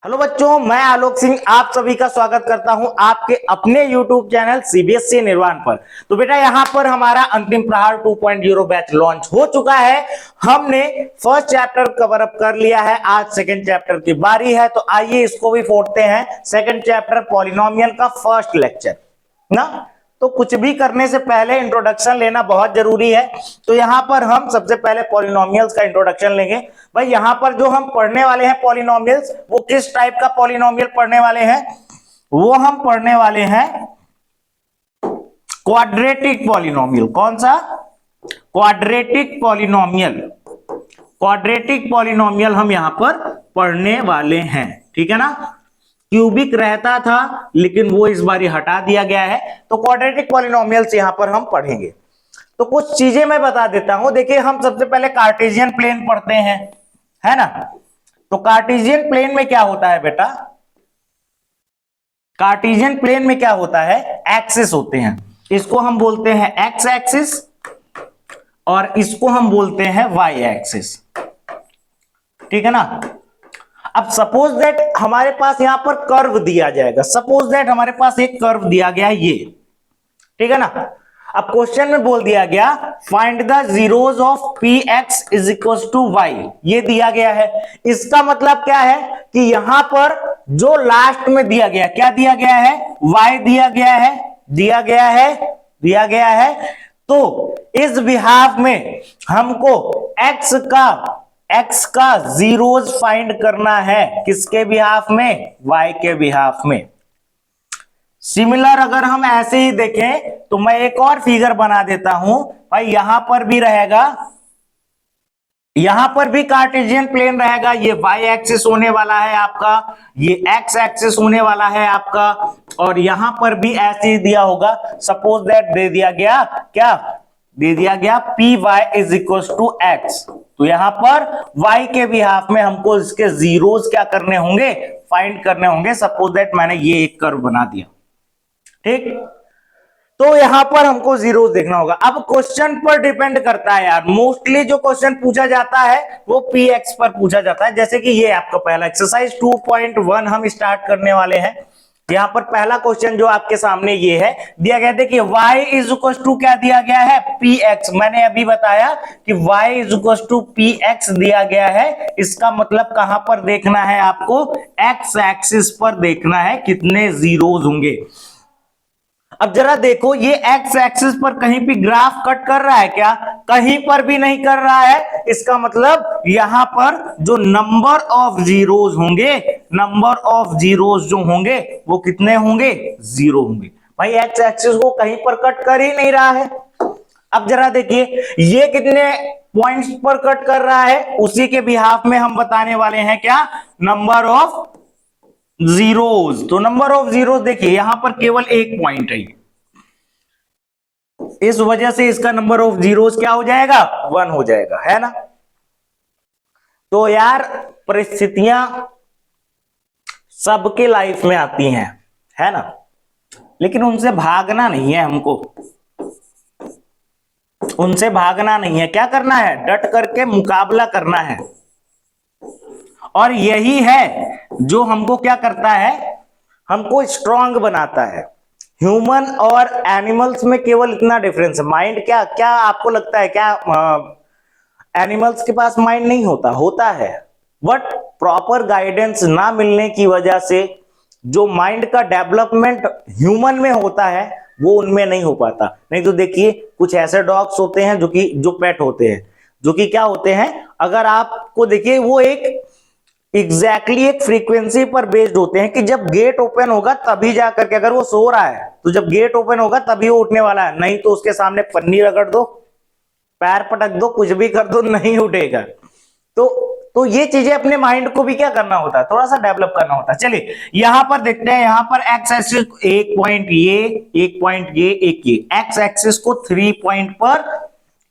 Hello बच्चों, मैं आलोक सिंह आप सभी का स्वागत करता हूं आपके अपने YouTube चैनल सीबीएसई निर्वाण पर। तो बेटा यहां पर हमारा अंतिम प्रहार 2.0 बैच लॉन्च हो चुका है। हमने फर्स्ट चैप्टर कवर अप कर लिया है, आज सेकंड चैप्टर की बारी है। तो आइए इसको भी फोड़ते हैं। सेकंड चैप्टर पॉलिनोमियल का फर्स्ट लेक्चर ना। तो कुछ भी करने से पहले इंट्रोडक्शन लेना बहुत जरूरी है। तो यहां पर हम सबसे पहले पॉलिनोमियल्स का इंट्रोडक्शन लेंगे। भाई यहां पर जो हम पढ़ने वाले हैं पॉलिनोमियल्स, वो किस टाइप का पॉलिनोमियल पढ़ने वाले हैं? वो हम पढ़ने वाले हैं क्वाड्रेटिक पॉलिनोमियल। कौन सा? Quadratic polynomial. क्वाड्रेटिक पॉलिनोमियल हम यहां पर पढ़ने वाले हैं, ठीक है ना। क्यूबिक रहता था लेकिन वो इस बार हटा दिया गया है। तो क्वाड्रेटिक पॉलिनोमियल्स यहां पर हम पढ़ेंगे। तो कुछ चीजें मैं बता देता हूं। देखिए हम सबसे पहले कार्टेशियन प्लेन पढ़ते हैं, है ना। तो कार्टेशियन प्लेन में क्या होता है बेटा? कार्टेशियन प्लेन में क्या होता है? एक्सिस होते हैं। इसको हम बोलते हैं एक्स एक्सिस और इसको हम बोलते हैं वाई एक्सिस, ठीक है ना। अब सपोज दैट हमारे पास यहां पर कर्व दिया जाएगा। सपोज दैट हमारे पास एक कर्व दिया गया ये, ठीक है ना। अब क्वेश्चन में बोल दिया गया find the zeros of p x is equal to y, ये दिया गया है। इसका मतलब क्या है कि यहां पर जो लास्ट में दिया गया, क्या दिया गया है? वाई दिया गया है, दिया गया है, दिया गया है। तो इस बिहाफ में हमको एक्स का जीरोस फाइंड करना है। किसके बिहाफ में? वाई के बिहाफ में। सिमिलर अगर हम ऐसे ही देखें तो मैं एक और फिगर बना देता हूं। भाई यहां पर भी रहेगा, यहां पर भी कार्टेशियन प्लेन रहेगा। ये वाई एक्सिस होने वाला है आपका, ये एक्स एक्सिस होने वाला है आपका, और यहां पर भी ऐसे ही दिया होगा। सपोज दैट दे दिया गया, क्या दे दिया गया? P y is equal to x. तो यहां पर y के बिहाफ में हमको इसके जीरोस क्या करने होंगे? फाइंड करने होंगे। सपोज दैट मैंने ये एक कर्व बना दिया, ठीक। तो यहां पर हमको जीरोस देखना होगा। अब क्वेश्चन पर डिपेंड करता है यार। मोस्टली जो क्वेश्चन पूछा जाता है वो पी एक्स पर पूछा जाता है। जैसे कि ये आपका पहला एक्सरसाइज 2.1 हम स्टार्ट करने वाले हैं। यहां पर पहला क्वेश्चन जो आपके सामने ये है, दिया गया। देखिए y इज इक्वल टू क्या दिया गया है? P x. मैंने अभी बताया कि y is equal to p x दिया गया है। इसका मतलब कहां पर देखना है आपको? एक्स एक्सिस पर देखना है कितने जीरोस होंगे। अब जरा देखो, ये एक्स एक्सिस पर कहीं भी ग्राफ कट कर रहा है क्या? कहीं पर भी नहीं कर रहा है। इसका मतलब यहां पर जो नंबर ऑफ जीरोस होंगे, नंबर ऑफ जीरोस जो होंगे वो कितने होंगे? जीरो होंगे। भाई एक्स एक्सिस को कहीं पर कट कर ही नहीं रहा है। अब जरा देखिए ये कितने पॉइंट्स पर कट कर रहा है, उसी के बिहाफ में हम बताने वाले हैं क्या? Number of zeros. तो नंबर ऑफ जीरोस देखिए यहां पर केवल एक पॉइंट है, इस वजह से इसका नंबर ऑफ जीरोस क्या हो जाएगा? 1 हो जाएगा, है ना। तो यार परिस्थितियां सबके लाइफ में आती हैं, है ना, लेकिन उनसे भागना नहीं है हमको। उनसे भागना नहीं है, क्या करना है? डट करके मुकाबला करना है। और यही है जो हमको क्या करता है? हमको स्ट्रांग बनाता है। ह्यूमन और एनिमल्स में केवल इतना डिफरेंस है। माइंड क्या क्या आपको लगता है क्या एनिमल्स के पास माइंड नहीं होता? होता है, बट प्रॉपर गाइडेंस ना मिलने की वजह से जो माइंड का डेवलपमेंट ह्यूमन में होता है वो उनमें नहीं हो पाता। नहीं तो देखिए कुछ ऐसे डॉग्स होते हैं जो पेट होते हैं, जो कि क्या होते हैं, अगर आपको देखिए वो एक एक फ्रीक्वेंसी पर बेस्ड होते हैं कि जब गेट ओपन होगा तभी जाकर के, अगर वो सो रहा है तो जब गेट ओपन होगा तभी वो उठने वाला है, नहीं तो उसके सामने पन्नी रगड़ दो, पैर पटक दो, कुछ भी कर दो, नहीं उठेगा। तो ये चीजें अपने माइंड को भी क्या करना होता है? थोड़ा सा डेवलप करना होता है। चलिए यहां पर देखते हैं। यहां पर एक्स एक्सिस एक पॉइंट ये, एक पॉइंट ये, एक ये। एक्स एक्सिस को 3 पॉइंट पर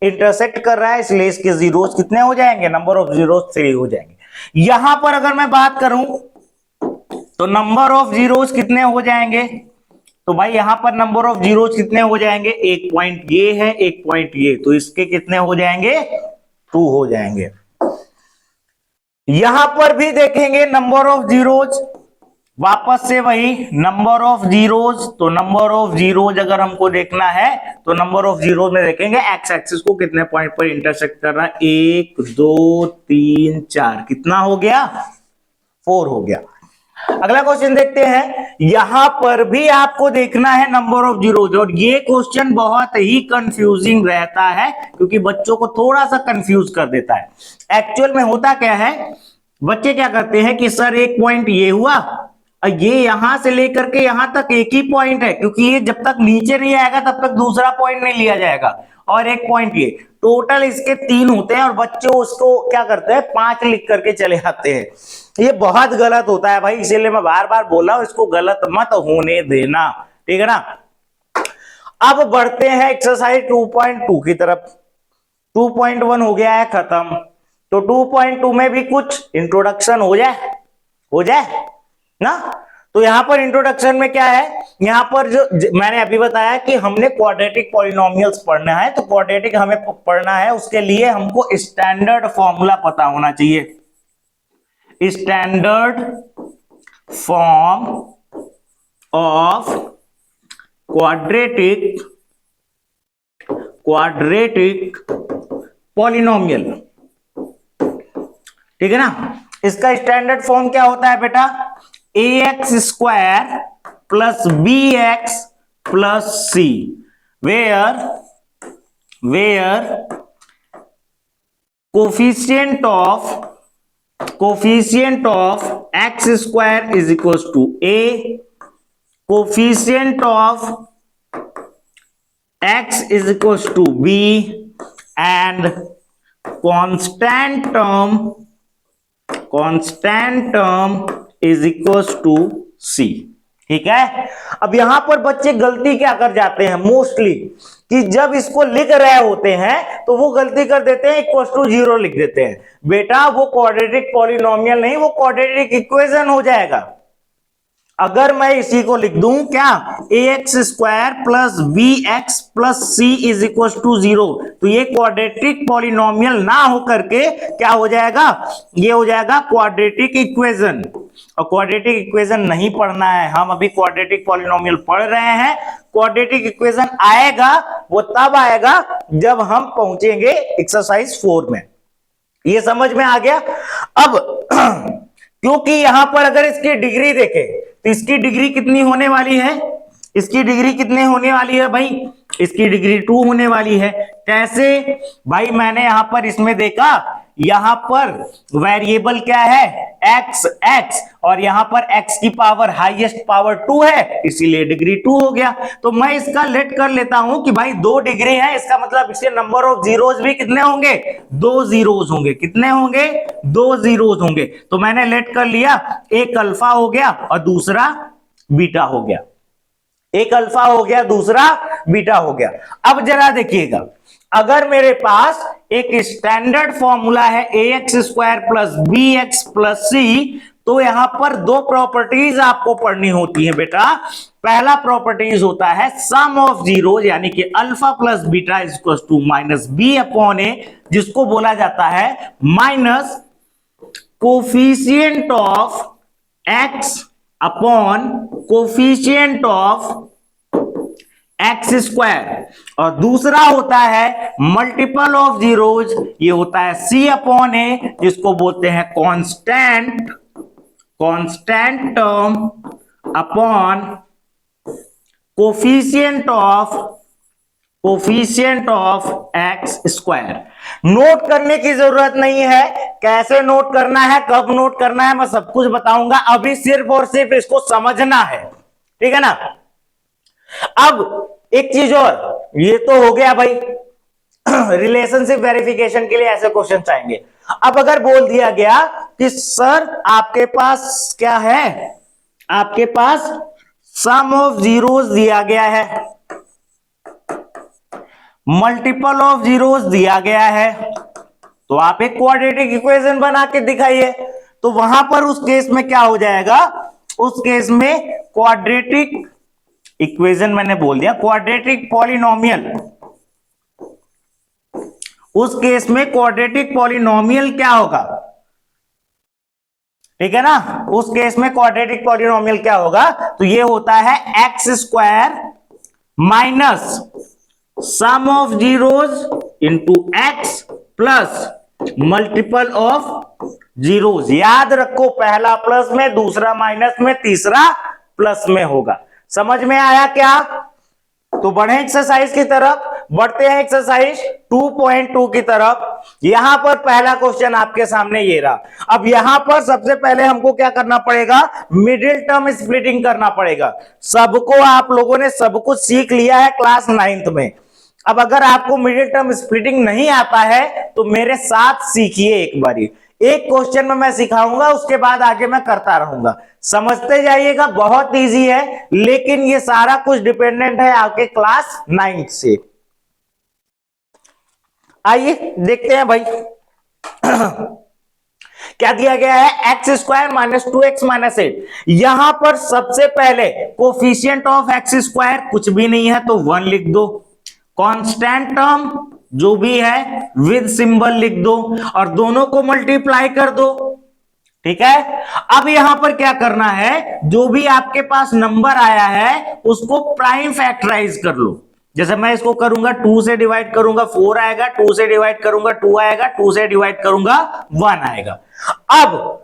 इंटरसेक्ट कर रहा है, इसलिए इसके जीरोस कितने हो जाएंगे? नंबर ऑफ जीरोस 3 हो जाएंगे। यहां पर अगर मैं बात करूं तो नंबर ऑफ जीरोस कितने हो जाएंगे? तो भाई यहां पर नंबर ऑफ जीरोस कितने हो जाएंगे? एक पॉइंट ये है, एक पॉइंट ये, तो इसके कितने हो जाएंगे? 2 हो जाएंगे। यहां पर भी देखेंगे नंबर ऑफ जीरोज, वापस से वही नंबर ऑफ जीरोज। तो नंबर ऑफ जीरोज अगर हमको देखना है तो नंबर ऑफ जीरोज में देखेंगे एक्स एक्सिस को कितने पॉइंट पर इंटरसेक्ट कर रहा है, 1 2 3 4, कितना हो गया, 4 हो गया। अगला क्वेश्चन देखते हैं, यहां पर भी आपको देखना है नंबर ऑफ जीरोज, और ये क्वेश्चन बहुत ही कंफ्यूजिंग रहता है क्योंकि बच्चों को थोड़ा सा कंफ्यूज कर देता है। एक्चुअल में होता क्या है, बच्चे क्या करते हैं कि सर एक पॉइंट ये हुआ, ये यहां से लेकर के यहां तक एक ही पॉइंट है, क्योंकि ये जब तक नीचे नहीं आएगा तब तक दूसरा पॉइंट नहीं लिया जाएगा, और एक पॉइंट ये, टोटल इसके 3 होते हैं और बच्चे उसको क्या करते हैं 5 लिख करके चले आते हैं। ये बहुत गलत होता है भाई, इसीलिए मैं बार बार बोल रहा हूं इसको गलत मत होने देना, ठीक है ना। अब बढ़ते हैं एक्सरसाइज 2.2 की तरफ। 2.1 हो गया है खत्म, तो 2.2 में भी कुछ इंट्रोडक्शन हो जाए ना। तो यहां पर इंट्रोडक्शन में क्या है, यहां पर जो मैंने अभी बताया कि हमने क्वाड्रेटिक पॉलिनोमियल्स पढ़ना है, तो क्वाड्रेटिक हमें पढ़ना है, उसके लिए हमको स्टैंडर्ड फॉर्मूला पता होना चाहिए। Standard form of quadratic polynomial, ठीक है ना। इसका स्टैंडर्ड फॉर्म क्या होता है बेटा, ax square plus bx plus c, where coefficient of x square is equal to a, coefficient of x is equals to b, and constant term is equals to c, ठीक है। अब यहां पर बच्चे गलती क्या कर जाते हैं मोस्टली, कि जब इसको लिख रहे होते हैं तो वो गलती कर देते हैं इक्वल टू 0 लिख देते हैं। बेटा वो क्वाड्रेटिक पॉलिनोमियल नहीं, वो क्वाड्रेटिक इक्वेशन हो जाएगा। अगर मैं इसी को लिख दूं क्या, ax square plus bx plus c is equal to 0, तो ये क्वाड्रेटिक पॉलिनोमियल ना होकर के क्या हो जाएगा, ये हो जाएगा क्वाड्रेटिक इक्वेशन। और क्वाड्रेटिक इक्वेशन नहीं पढ़ना है, हम अभी क्वाड्रेटिक पॉलिनोमियल पढ़ रहे हैं। क्वाड्रेटिक इक्वेशन आएगा, वो तब आएगा जब हम पहुंचेंगे एक्सरसाइज 4 में। ये समझ में आ गया। अब क्योंकि यहां पर अगर इसकी डिग्री देखें तो इसकी डिग्री कितनी होने वाली है, इसकी डिग्री कितने होने वाली है भाई, इसकी डिग्री 2 होने वाली है। कैसे भाई, मैंने यहां पर इसमें देखा, यहां पर वेरिएबल क्या है x और यहां पर x की पावर हाईएस्ट पावर 2 है, इसीलिए डिग्री 2 हो गया। तो मैं इसका लेट कर लेता हूं कि भाई 2 डिग्री है, इसका मतलब इसके नंबर ऑफ जीरोज भी कितने होंगे, 2 जीरोज होंगे। कितने होंगे, 2 जीरोज होंगे। तो मैंने लेट कर लिया, एक अल्फा हो गया और दूसरा बीटा हो गया, एक अल्फा हो गया दूसरा बीटा हो गया। अब जरा देखिएगा, अगर मेरे पास एक स्टैंडर्ड फॉर्मूला है ax square plus bx plus c, तो यहां पर 2 प्रॉपर्टीज आपको पढ़नी होती है बेटा। पहला प्रॉपर्टीज होता है सम ऑफ जीरोज, यानी कि alpha plus beta is equal to minus B upon A, जिसको बोला जाता है minus coefficient of x upon coefficient of X square, और दूसरा होता है मल्टीपल ऑफ जीरोज, ये होता है c अपॉन ए, जिसको बोलते हैं constant term upon coefficient of X square. Note करने की जरूरत नहीं है, कैसे नोट करना है, कब नोट करना है, मैं सब कुछ बताऊंगा। अभी सिर्फ और सिर्फ इसको समझना है, ठीक है ना। अब एक चीज और, ये तो हो गया भाई रिलेशनशिप वेरिफिकेशन के लिए ऐसे क्वेश्चन आएंगे। अब अगर बोल दिया गया कि सर आपके पास क्या है, आपके पास सम ऑफ जीरोज दिया गया है, मल्टीपल ऑफ जीरोज दिया गया है, तो आप एक क्वाड्रेटिक इक्वेशन बना के दिखाइए। तो वहां पर उस केस में क्या हो जाएगा, उस केस में क्वाड्रेटिक इक्वेशन मैंने बोल दिया, क्वाड्रेटिक पॉलिनोमियल, उस केस में क्वाड्रेटिक पॉलिनोमियल क्या होगा, ठीक है ना। उस केस में क्वाड्रेटिक पॉलिनोमियल क्या होगा, तो ये होता है x square minus sum of zeros into x plus multiple of zeros. याद रखो, पहला प्लस में, दूसरा माइनस में, तीसरा प्लस में होगा। समझ में आया क्या? तो बढ़े एक्सरसाइज की तरफ, बढ़ते हैं एक्सरसाइज 2.2 की तरफ। यहां पर पहला क्वेश्चन आपके सामने ये रहा। अब यहां पर सबसे पहले हमको क्या करना पड़ेगा, मिडिल टर्म स्प्लिटिंग करना पड़ेगा। सबको आप लोगों ने सब कुछ सीख लिया है क्लास 9th में। अब अगर आपको मिडिल टर्म स्प्लिटिंग नहीं आता है तो मेरे साथ सीखिए एक बारी। एक क्वेश्चन में मैं सिखाऊंगा, उसके बाद आगे मैं करता रहूंगा। समझते जाइएगा, बहुत इजी है, लेकिन ये सारा कुछ डिपेंडेंट है आपके क्लास 9th से। आइए देखते हैं भाई। क्या दिया गया है, x square minus 2x minus 8। यहां पर सबसे पहले कोफिशिएंट ऑफ एक्स स्क्वायर कुछ भी नहीं है तो 1 लिख दो। कांस्टेंट टर्म जो भी है विद सिंबल लिख दो और दोनों को मल्टीप्लाई कर दो। ठीक है। अब यहां पर क्या करना है, जो भी आपके पास नंबर आया है उसको प्राइम फैक्टराइज कर लो। जैसे मैं इसको करूंगा 2 से डिवाइड करूंगा 4 आएगा, 2 से डिवाइड करूंगा 2 आएगा, 2 से डिवाइड करूंगा 1 आएगा। अब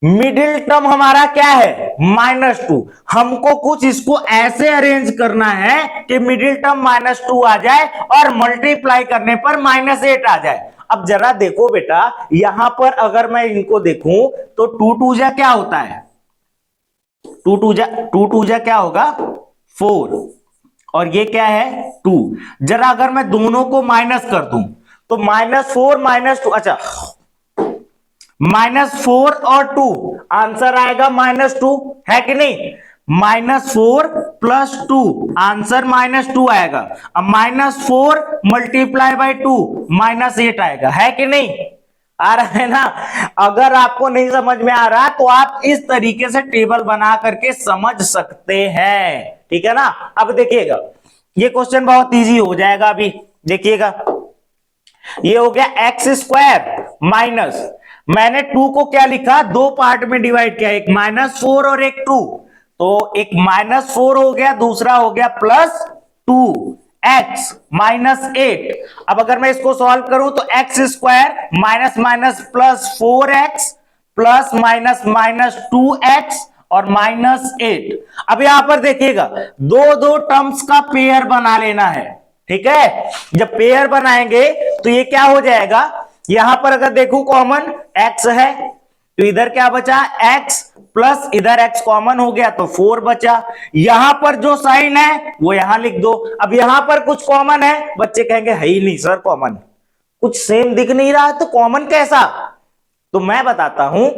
मिडिल टर्म हमारा क्या है, -2। हमको कुछ इसको ऐसे अरेंज करना है कि मिडिल टर्म -2 आ जाए और मल्टीप्लाई करने पर -8 आ जाए। अब जरा देखो बेटा, यहां पर अगर मैं इनको देखूं तो 2 2 जा क्या होता है, 2 2 जा क्या होगा 4 और ये क्या है 2। जरा अगर मैं दोनों को माइनस कर दूं तो -4 -2, अच्छा -4 और 2 आंसर आएगा -2, है कि नहीं। -4 प्लस 2 आंसर -2 आएगा। अब -4 मल्टीप्लाई बाय 2 -8 आएगा, है कि नहीं। आ रहा है ना। अगर आपको नहीं समझ में आ रहा तो आप इस तरीके से टेबल बना करके समझ सकते हैं, ठीक है ना। अब देखिएगा, ये क्वेश्चन बहुत इजी हो जाएगा। अभी देखिएगा, ये हो गया एक्स स्क्वायर माइनस, मैंने 2 को क्या लिखा, दो पार्ट में डिवाइड किया, एक -4 और एक 2। तो एक -4 हो गया, दूसरा हो गया +2x -8। अब अगर मैं इसको सॉल्व करूं तो x square minus minus plus 4x plus minus minus 2x और -8। अब यहां पर देखिएगा, दो दो टर्म्स का पेयर बना लेना है, ठीक है। जब पेयर बनाएंगे तो ये क्या हो जाएगा, यहां पर अगर देखूं कॉमन x है तो इधर क्या बचा, x प्लस इधर x कॉमन हो गया तो 4 बचा। यहां पर जो साइन है वो यहां लिख दो। अब यहां पर कुछ कॉमन है, बच्चे कहेंगे है ही नहीं सर कॉमन, कुछ सेम दिख नहीं रहा तो कॉमन कैसा। तो मैं बताता हूं,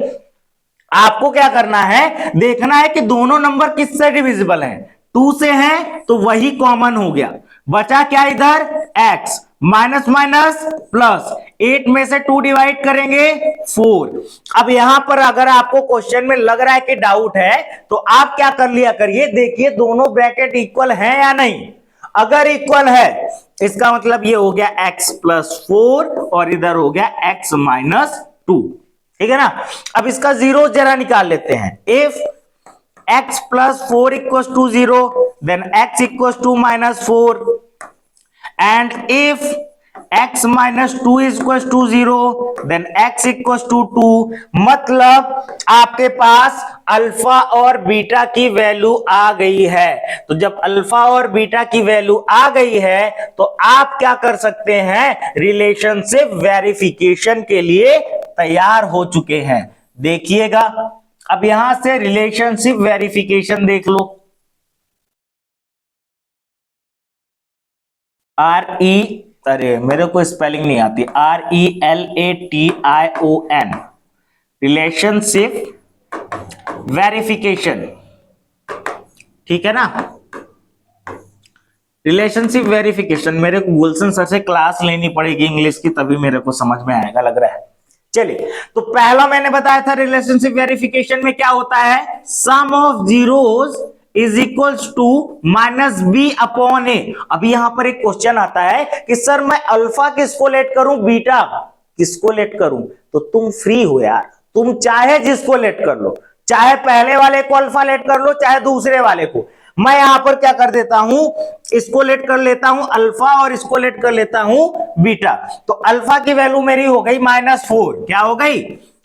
आपको क्या करना है, देखना है कि दोनों नंबर किससे डिविजिबल हैं। 2 से हैं तो वही कॉमन हो गया, बचा क्या इधर x, माइनस माइनस प्लस, 8 में से 2 डिवाइड करेंगे 4। अब यहां पर अगर आपको क्वेश्चन में लग रहा है कि डाउट है तो आप क्या कर लिया करिए, देखिए दोनों ब्रैकेट इक्वल है या नहीं। अगर इक्वल है इसका मतलब ये हो गया x प्लस 4 और इधर हो गया x माइनस 2, ठीक है ना। अब इसका जीरो जरा निकाल लेते हैं। If x plus 4 equals to 0 then x equals to -4 and if x minus 2 is equals to 0 then x equals to 2। मतलब आपके पास अल्फा और बीटा की वैल्यू आ गई है। तो जब अल्फा और बीटा की वैल्यू आ गई है तो आप क्या कर सकते हैं, रिलेशनशिप वेरिफिकेशन के लिए तैयार हो चुके हैं। देखिएगा, अब यहां से रिलेशनशिप वेरिफिकेशन देख लो। अरे मेरे को स्पेलिंग नहीं आती, RELATION, रिलेशनशिप वेरिफिकेशन, ठीक है ना। रिलेशनशिप वेरिफिकेशन मेरे को गुलशन सर से क्लास लेनी पड़ेगी इंग्लिश की, तभी मेरे को समझ में आएगा लग रहा है। चलिए, तो पहला मैंने बताया था रिलेशनशिप वेरिफिकेशन में क्या होता है, sum of zeros is equals to -b upon A. अभी यहां पर एक क्वेश्चन आता है कि सर मैं अल्फा किसको लेट करूं, बीटा किसको लेट करूं। तो तुम फ्री हो यार, तुम चाहे जिसको लेट कर लो, चाहे पहले वाले को अल्फा लेट कर लो, चाहे दूसरे वाले को। मैं यहां पर क्या कर देता हूं, इसको लेट कर लेता हूं अल्फा और इसको लेट कर लेता हूं बीटा। तो अल्फा की वैल्यू मेरी हो गई -4, क्या हो गई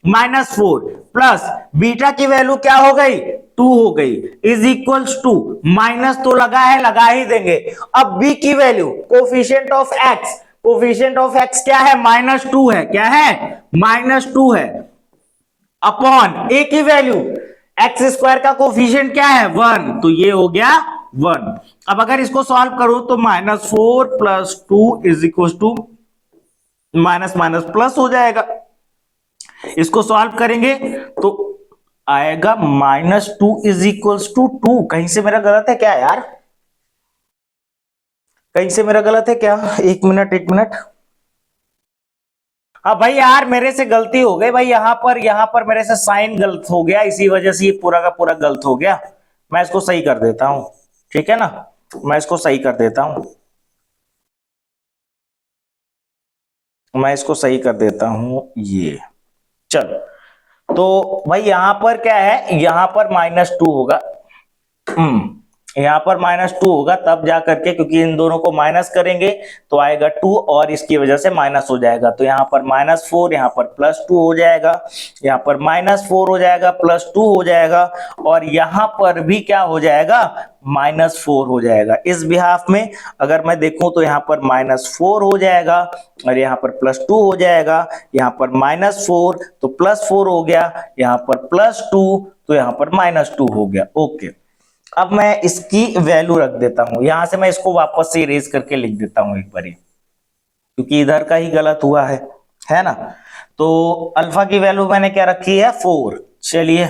-4, प्लस बीटा की वैल्यू क्या हो गई 2 हो गई, इज इक्वल्स टू माइनस तो लगा है, लगा ही देंगे। अब बी की value coefficient of x, coefficient of x क्या है -2 है, क्या है -2 है, अपॉन ए की वैल्यू एक्स स्क्वायर का कोफिशिएंट क्या है 1, तो ये हो गया 1। अब अगर इसको सॉल्व करूं तो -4 + 2 is equal to minus minus plus हो जाएगा। इसको सॉल्व करेंगे तो आएगा -2 इज इक्वल टू 2। कहीं से मेरा गलत है क्या यार, कहीं से मेरा गलत है क्या? एक मिनट। हाँ भाई यार मेरे से गलती हो गई भाई, यहां पर मेरे से साइन गलत हो गया, इसी वजह से ये पूरा का पूरा गलत हो गया। मैं इसको सही कर देता हूं, ठीक है ना, मैं इसको सही कर देता हूं, मैं इसको सही कर देता हूं ये। चलो तो भाई यहां पर क्या है, यहां पर -2 होगा, यहां पर -2 होगा तब जा करके, क्योंकि इन दोनों को माइनस करेंगे तो आएगा 2 और इसकी वजह से माइनस हो जाएगा। तो यहां पर -4, यहां पर +2 हो जाएगा, यहां पर -4 हो जाएगा, +2 हो जाएगा, और यहां पर भी क्या हो जाएगा -4 हो जाएगा। इस बिहाफ में अगर मैं देखूं तो यहां पर -4 हो जाएगा और यहां पर +2 हो जाएगा, यहां पर -4 तो +4 हो गया, यहां पर +2 तो यहां पर -2 हो गया। ओके, अब मैं इसकी वैल्यू रख देता हूं, यहां से मैं इसको वापस से इरेज करके लिख देता हूं एक बार, क्योंकि इधर का ही गलत हुआ है ना। तो अल्फा की वैल्यू मैंने क्या रखी है 4, चलिए,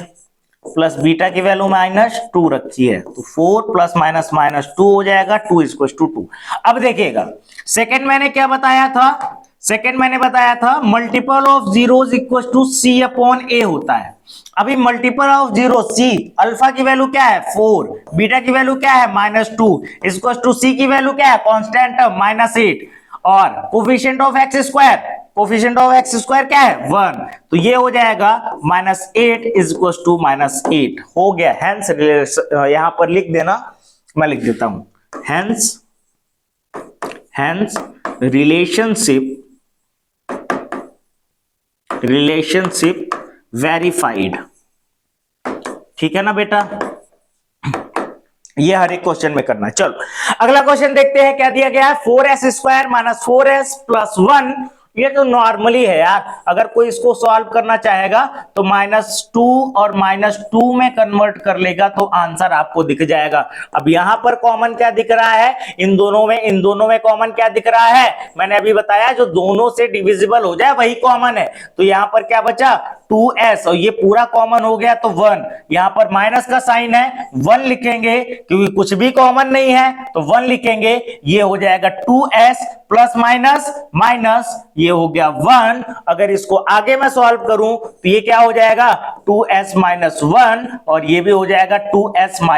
प्लस बीटा की वैल्यू -2 रखी है, तो 4 + -2 हो जाएगा, 2 = 2। अब देखिएगा सेकंड मैंने क्या बताया था, सेकंड मैंने बताया था multiple of zeros equal to C/A होता है। अभी multiple of zero C, alpha की वैल्यू क्या है 4, बीटा की वैल्यू क्या है -2, इक्वल टू सी की वैल्यू क्या है कांस्टेंट -8, और coefficient of X square, coefficient of X square क्या है 1, तो ये हो जाएगा -8 इज इक्वल टू -8 हो गया। हेंस यहां पर लिख देना, मैं लिख देता हूं हेंस रिलेशनशिप वेरीफाइड, ठीक है ना बेटा, ये हर एक क्वेश्चन में करना है। चलो अगला क्वेश्चन देखते हैं क्या दिया गया है, 4s² - 4s + 1, ये तो नॉर्मली है यार, अगर कोई इसको सॉल्व करना चाहेगा तो -2 और -2 में कन्वर्ट कर लेगा तो आंसर आपको दिख जाएगा। अब यहां पर कॉमन क्या दिख रहा है, इन दोनों में कॉमन क्या दिख रहा है, मैंने अभी बताया जो दोनों से डिविजिबल हो जाए वही कॉमन है। तो यहां पर क्या बचा 2s, और ये पूरा कॉमन हो गया तो 1, यहां पर माइनस का साइन है 1 लिखेंगे, क्योंकि कुछ भी कॉमन नहीं है तो 1 लिखेंगे, ये हो जाएगा 2s प्लस माइनस ये हो गया 1। अगर इसको आगे मैं सॉल्व करूं तो ये क्या हो जाएगा 2s - 1, और ये भी हो जाएगा 2s -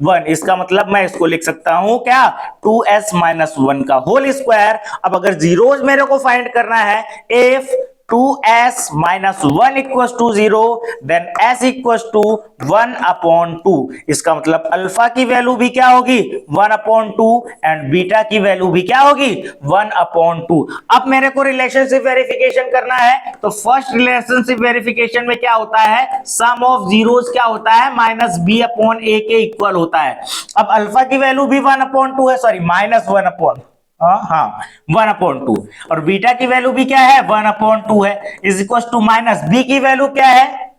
1। इसका मतलब मैं इसको लिख सकता हूं क्या 2s - 1 का होल स्क्वायर। अब अगर जीरोस मेरे को फाइंड करना है, if 2s - 1 equals to 0 then s equals to 1/2। इसका मतलब अल्फा की वैल्यू भी क्या होगी 1/2 एंड बीटा की वैल्यू भी क्या होगी 1/2। अब मेरे को रिलेशनशिप वेरिफिकेशन करना है, तो फर्स्ट रिलेशनशिप वेरिफिकेशन में क्या होता है, सम ऑफ जीरोस क्या होता है -b/a के इक्वल होता है। अब अल्फा की वैल्यू भी 1/2 है, सॉरी -1/2, हाँ 1/2, और बीटा की वैल्यू भी क्या है 1/2 है, is equal to minus B की वैल्यू क्या है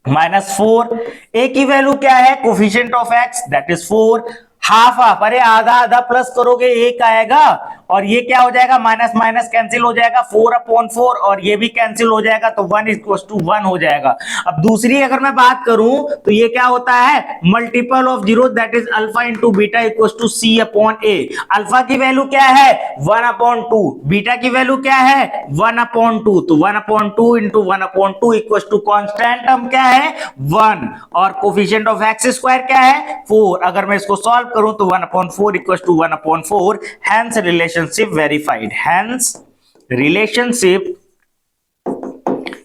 -4, ए की वैल्यू क्या है coefficient of X that is 4, half, अरे आधा आधा प्लस करोगे एक आएगा, और ये क्या हो जाएगा माइनस माइनस कैंसिल हो जाएगा 4/4, और ये भी कैंसिल हो जाएगा तो 1 = 1 हो जाएगा। अब दूसरी अगर मैं बात करूं तो ये क्या होता है multiple of zero that is alpha into beta equal to C/A। Alpha की वैल्यू क्या है 1/2, बीटा की वैल्यू क्या है 1/2, तो 1/2 into 1/2 equal to constant term क्या है 1, और कोफिशिएंट ऑफ एक्स स्क्वायर क्या है 4। अगर मैं इसको सॉल्व करूं तो 1/4 equal to 1/4, hence relationship verified, hence relationship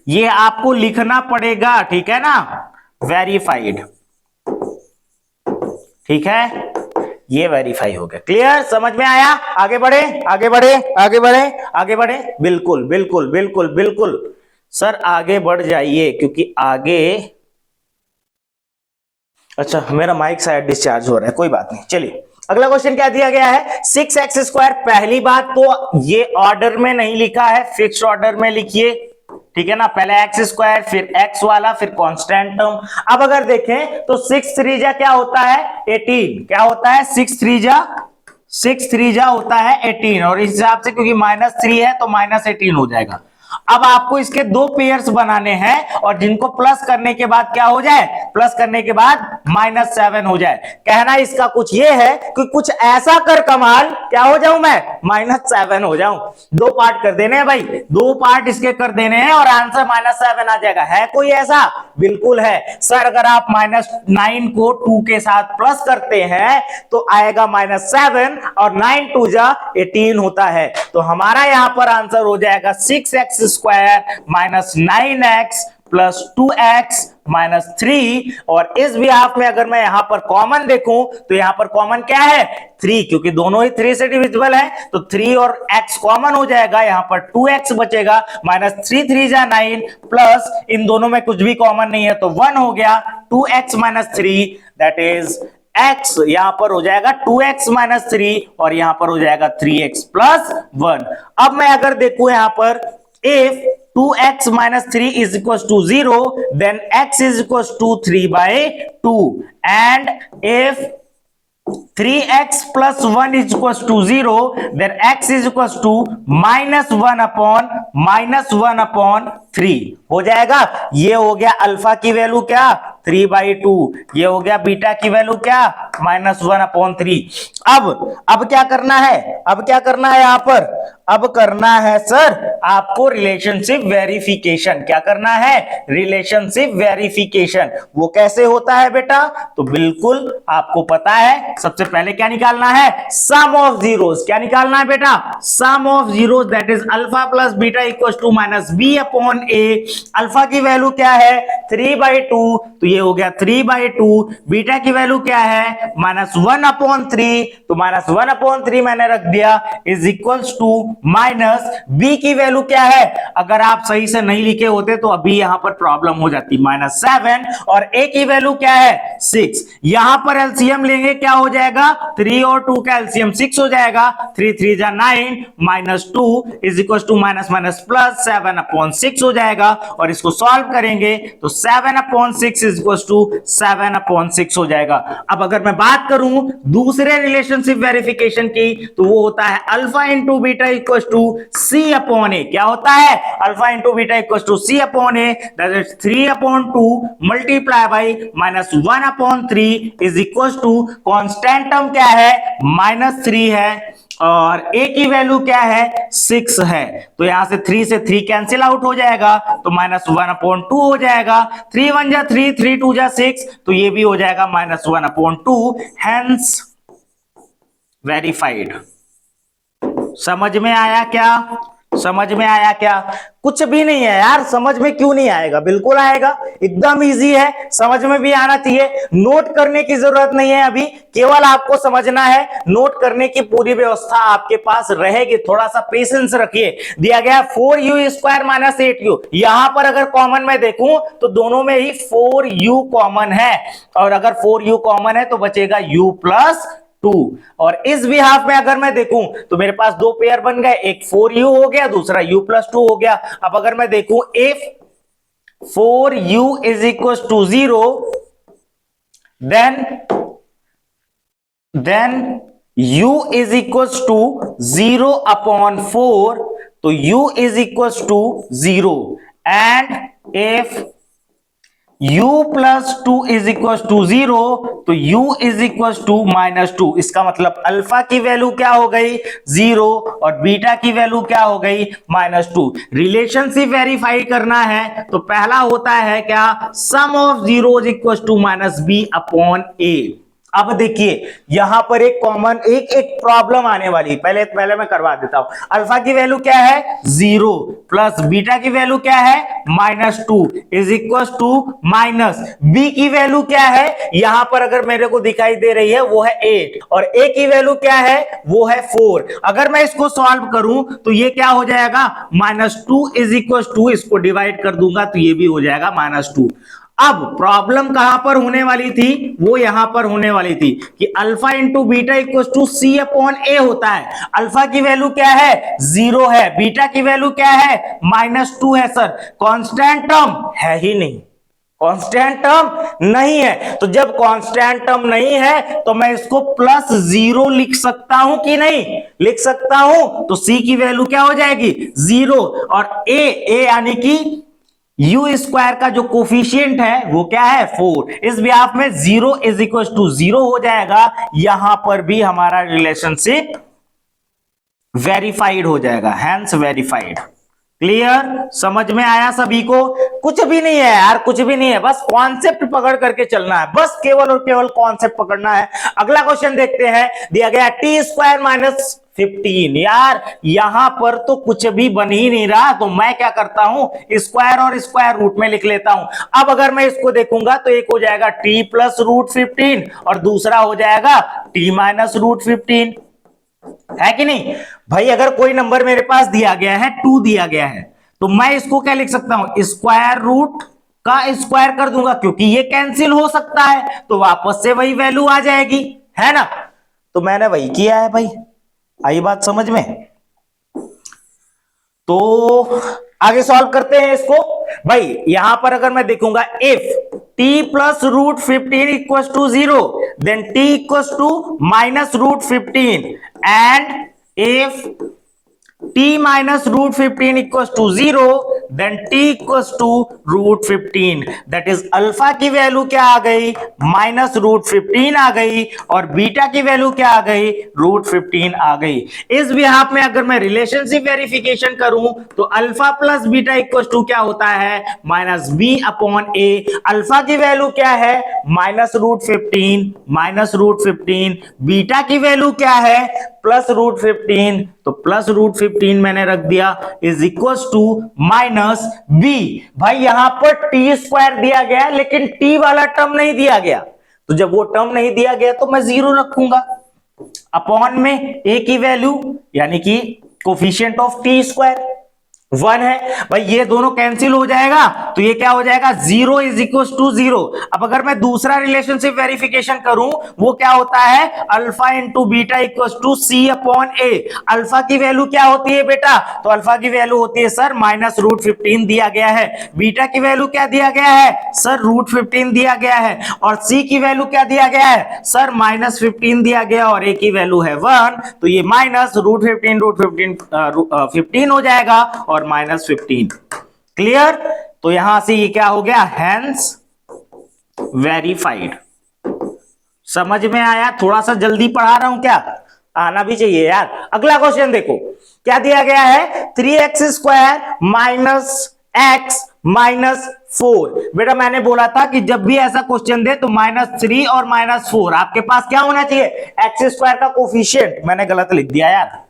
ये आपको लिखना पड़ेगा, ठीक है ना, वेरीफाइड, ठीक है, ये वेरीफाई हो गया। क्लियर, समझ में आया? आगे बढ़े, आगे बढ़े, आगे बढ़े, आगे बढ़े। बिल्कुल बिल्कुल बिल्कुल बिल्कुल सर, आगे बढ़ जाइए, क्योंकि आगे, अच्छा मेरा माइक शायद डिस्चार्ज हो रहा है, कोई बात नहीं। चलिए अगला क्वेश्चन क्या दिया गया है, 6x²। पहली बात तो ये ऑर्डर में नहीं लिखा है, फिक्स्ड ऑर्डर में लिखिए, ठीक है ना, पहले x², फिर x वाला, फिर कांस्टेंट टर्म। अब अगर देखें तो 6 3 जा क्या होता है, 18। क्या होता है, 6 3 जा होता है 18, और इस हिसाब से क्योंकि -3 है तो -18 हो जाएगा। अब आपको इसके दो पेयर्स बनाने हैं, और जिनको प्लस करने के बाद क्या हो जाए, प्लस करने के बाद -7 हो जाए। कहना इसका कुछ ये है कि कुछ ऐसा कर कमाल, क्या हो जाऊं मैं, -7 हो जाऊं। दो पार्ट कर देने हैं भाई, दो पार्ट इसके कर देने हैं और आंसर -7 आ जाएगा। है कोई ऐसा? बिल्कुल है सर। अगर आप -9 को 2 के साथ प्लस करते हैं तो आएगा -7, और 9 2 जा 18 होता है। तो हमारा यहां पर आंसर हो जाएगा 6x² - 9x + 2x - 3। और इस बिहाफ में अगर मैं यहां पर कॉमन देखूं तो यहां पर कॉमन क्या है, 3, क्योंकि दोनों ही 3 से डिविजिबल है, तो 3 और x कॉमन हो जाएगा, यहां पर 2x बचेगा, -3 3 जा 9, प्लस इन दोनों में कुछ भी कॉमन नहीं है तो 1 हो गया, 2x - 3, दैट इज x यहां पर हो जाएगा 2x - 3, और यहां पर हो जाएगा 3x + 1। अब मैं अगर देखूं यहां पर, if 2x - 3 is equals to 0, then x is equals to 3/2, and if 3x + 1 is equals to 0, then x is equals to -1/3 हो जाएगा। ये हो गया अल्फा की वैल्यू क्या, 3/2। ये हो गया बीटा की वैल्यू क्या, -1/3। अब क्या करना है, अब क्या करना है यहां पर, अब करना है सर आपको रिलेशनशिप वेरिफिकेशन। क्या करना है, रिलेशनशिप वेरिफिकेशन। वो कैसे होता है बेटा, तो बिल्कुल आपको पता है, सबसे पहले क्या निकालना है, सम ऑफ जीरोस। क्या निकालना है बेटा, sum of zeros, that is alpha + beta equals to -b/a। Alpha की वैल्यू क्या है, 3/2, तो ये हो गया 3/2। बीटा की वैल्यू क्या है, -1/3, तो -1/3 मैंने रख दिया, is equals to minus b की वैल्यू क्या है। अगर आप सही से नहीं लिखे होते तो अभी यहां पर प्रॉब्लम हो जाती, -7, और a की वैल्यू क्या है, 6। यहां पर एलसीएम लेंगे, क्या हो जाएगा, 3 और 2 का एलसीएम 6 हो जाएगा, 3 3 जा 9, -2 इज इक्वल्स टू + 7/6 हो जाएगा। और इसको सॉल्व करेंगे तो 7/6 इज इक्वल्स टू 7/6 हो जाएगा। अब अगर मैं बात करूं दूसरे रिलेशनशिप वेरिफिकेशन की, तो वो होता है alpha into beta equals to C/A। क्या होता है, alpha into beta equals to C/A, that is 3/2 multiply by -1/3 is equals to, constant term क्या है, -3 है, और a की वैल्यू क्या है, 6 है। तो यहां से 3 से 3 कैंसिल आउट हो जाएगा, तो -1/2 हो जाएगा। 3 1 जा 3, 3 2 जा 6, तो ये भी हो जाएगा -1/2, हेंस वेरीफाइड। समझ में आया क्या, समझ में आया क्या? कुछ भी नहीं है यार, समझ में क्यों नहीं आएगा, बिल्कुल आएगा, एकदम इजी है, समझ में भी आना चाहिए। नोट करने की जरूरत नहीं है अभी, केवल आपको समझना है, नोट करने की पूरी व्यवस्था आपके पास रहेगी। थोड़ा सा पेशेंस रखिए। दिया गया 4u² - 8u, यहां पर अगर कॉमन में देखूं तो दोनों में ही 4u कॉमन है, और अगर 4u कॉमन है तो बचेगा u + 2। और इस बिहाफ में अगर मैं देखूं तो मेरे पास दो पेयर बन गए, एक 4u हो गया, दूसरा u + 2 हो गया। अब अगर मैं देखूं if 4u is equals to 0, then u is equals to 0/4, तो u is equals to 0, and if u + 2 is equals to 0, तो u is equals to -2। इसका मतलब अल्फा की वैल्यू क्या हो गई, 0, और बीटा की वैल्यू क्या हो गई, -2। रिलेशनशिप वेरीफाई करना है तो पहला होता है क्या, sum of zeros equals to -b/a। अब देखिए यहां पर एक कॉमन एक प्रॉब्लम आने वाली, पहले मैं करवा देता हूं। अल्फा की वैल्यू क्या है 0 प्लस बीटा की वैल्यू क्या है -2 is equal to minus B की वैल्यू क्या है यहां पर अगर मेरे को दिखाई दे रही है वो है 8 और ए की वैल्यू क्या है वो है 4। अगर मैं इसको सॉल्व करूं तो ये क्या हो जाएगा -2 इज इक्वल टू, इसको डिवाइड कर दूंगा तो ये भी हो जाएगा -2। अब प्रॉब्लम कहां पर होने वाली थी, वो यहां पर होने वाली थी कि alpha into beta equal to C upon A होता है। अल्फा की वैल्यू क्या है 0 है, बीटा की वैल्यू क्या है -2 है। सर कांस्टेंट टर्म है ही नहीं, कांस्टेंट टर्म नहीं है, तो जब कांस्टेंट टर्म नहीं है तो मैं इसको +0 लिख सकता हूं कि नहीं लिख सकता हूं। तो सी की वैल्यू क्या हो जाएगी 0 और ए यानी कि यू स्क्वायर का जो कोफिशिएंट है वो क्या है 4। इस बिहाफ में 0 इज इक्वल टू 0 हो जाएगा। यहां पर भी हमारा रिलेशनशिप वेरीफाइड हो जाएगा, हैंस वेरीफाइड। क्लियर, समझ में आया सभी को? कुछ भी नहीं है यार, कुछ भी नहीं है, बस कॉन्सेप्ट पकड़ करके चलना है, बस केवल और केवल कॉन्सेप्ट पकड़ना है। अगला क्वेश्चन देखते हैं, दिया गया t² - 15। यार यहां पर तो कुछ भी बन ही नहीं रहा, तो मैं क्या करता हूं स्क्वायर और स्क्वायर रूट में लिख लेता हूं। अब अगर मैं इसको देखूंगा तो एक हो जाएगा t + √15 और दूसरा हो जाएगा t - √15, है कि नहीं भाई? अगर कोई नंबर मेरे पास दिया गया है 2 दिया गया है तो मैं इसको क्या लिख सकता हूं स्क्वायर रूट का स्क्वायर कर दूंगा, क्योंकि ये कैंसिल हो सकता है तो वापस से वही वैल्यू आ जाएगी, है ना? तो मैंने वही किया है भाई, आई बात समझ में? तो आगे सॉल्व करते हैं इसको। भाई यहां पर अगर मैं देखूंगा if t + √15 equals to 0 then t equals to -√15 and if t - √15 equals to 0 then t equals to √15। That is alpha की वैल्यू क्या आ गई -√15 आ गई और बीटा की वैल्यू क्या आ गई √15 आ गई। इस बिहाफ में अगर मैं रिलेशनशिप वेरिफिकेशन करूं तो alpha plus beta equals to क्या होता है -b/a। अल्फा की वैल्यू क्या है -√15 बीटा की वैल्यू क्या है +√15, तो +√15 मैंने रख दिया इज इक्वल टू -b। भाई यहां पर t² दिया गया लेकिन t वाला टर्म नहीं दिया गया, तो जब वो टर्म नहीं दिया गया तो मैं 0 रखूंगा अपॉन में a की वैल्यू यानी कि कोफिशिएंट ऑफ t² 1 है। भाई ये दोनों कैंसिल हो जाएगा तो ये क्या हो जाएगा 0 इज इक्वल टू 0। अब अगर मैं दूसरा रिलेशनशिप वेरिफिकेशन करूं वो क्या होता है alpha into beta equal to c/a। Alpha की वैल्यू क्या होती है बेटा, तो अल्फा की वैल्यू होती है सर -√15 दिया गया है, बीटा की वैल्यू क्या दिया गया है सर √15 दिया गया है और c की वैल्यू क्या दिया गया है सर -15 दिया गया और a की वैल्यू है 1, तो ये -√15 हो जाएगा और -15। क्लियर? तो यहां से ये क्या हो गया हैंस वेरीफाइड। समझ में आया? थोड़ा सा जल्दी पढ़ा रहा हूं क्या, आना भी चाहिए यार। अगला क्वेश्चन देखो क्या दिया गया है 3x² - x - 4। बेटा मैंने बोला था कि जब भी ऐसा क्वेश्चन दे तो -3 और -4 आपके पास क्या होना चाहिए x² का कोफिशिएंट। मैंने गलत लिख दिया यार,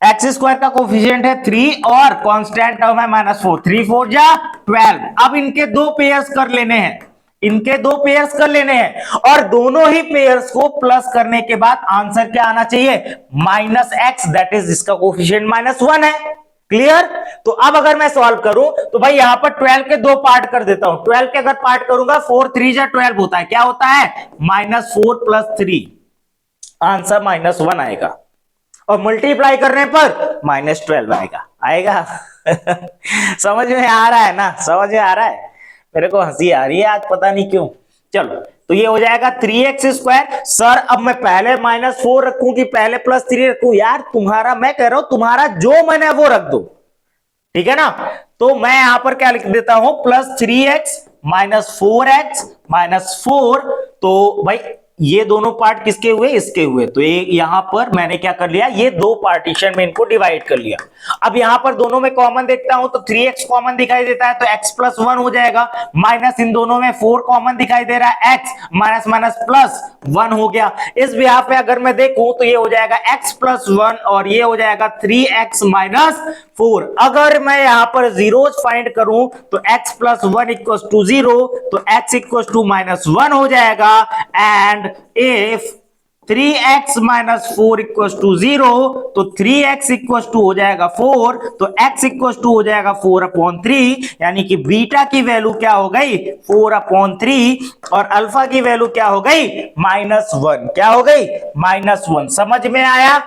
x² का कोफिशिएंट है 3 और कांस्टेंट टर्म है -4, 3 4 जा 12। अब इनके दो पेयर्स कर लेने हैं, इनके दो पेयर्स कर लेने हैं और दोनों ही पेयर्स को प्लस करने के बाद आंसर क्या आना चाहिए -x, दैट इज इसका कोफिशिएंट -1 है। क्लियर? तो अब अगर मैं सॉल्व करूं तो भाई यहां पर 12 के दो पार्ट कर देता हूं। 12 के अगर पार्ट करूंगा 4 3 जा 12 होता है, क्या होता है -4 + 3, आंसर -1 आएगा और मल्टीप्लाई करने पर -12 आएगा। समझ में आ रहा है ना, समझ में आ रहा है? मेरे को हंसी आ रही है आज, पता नहीं क्यों। चलो तो ये हो जाएगा 3x²। सर अब मैं पहले -4 रखूं कि पहले +3 रखूं? यार तुम्हारा, मैं कह रहा हूं तुम्हारा जो मन है वो रख दो, ठीक है ना? तो मैं यहां पर क्या लिख देता हूं +3x - 4x - 4। तो भाई ये दोनों पार्ट किसके हुए, इसके हुए, तो ये यहां पर मैंने क्या कर लिया, ये दो पार्टीशन में इनको डिवाइड कर लिया। अब यहां पर दोनों में कॉमन देखता हूं तो 3x कॉमन दिखाई देता है तो x प्लस 1 हो जाएगा, माइनस इन दोनों में 4 कॉमन दिखाई दे रहा है, x माइनस माइनस प्लस 1 हो गया। इस बिहाफ पे अगर मैं देखूं तो ये हो जाएगा x प्लस 1 और ये हो जाएगा 3x माइनस 4। अगर मैं यहां पर जीरोस फाइंड करूं तो x प्लस 1 इक्वल्स टू 0, तो x इक्वल्स टू माइनस 1 हो जाएगा। And if 3x minus 4 equals to 0, तो 3x इक्वल्स टू हो जाएगा 4, तो x इक्वल्स टू हो जाएगा 4/3, यानी कि बीटा की वैल्यू क्या हो गई, 4/3, और अल्फा की वैल्यू क्या हो गई, -1। क्या हो गई, -1। समझ में आया,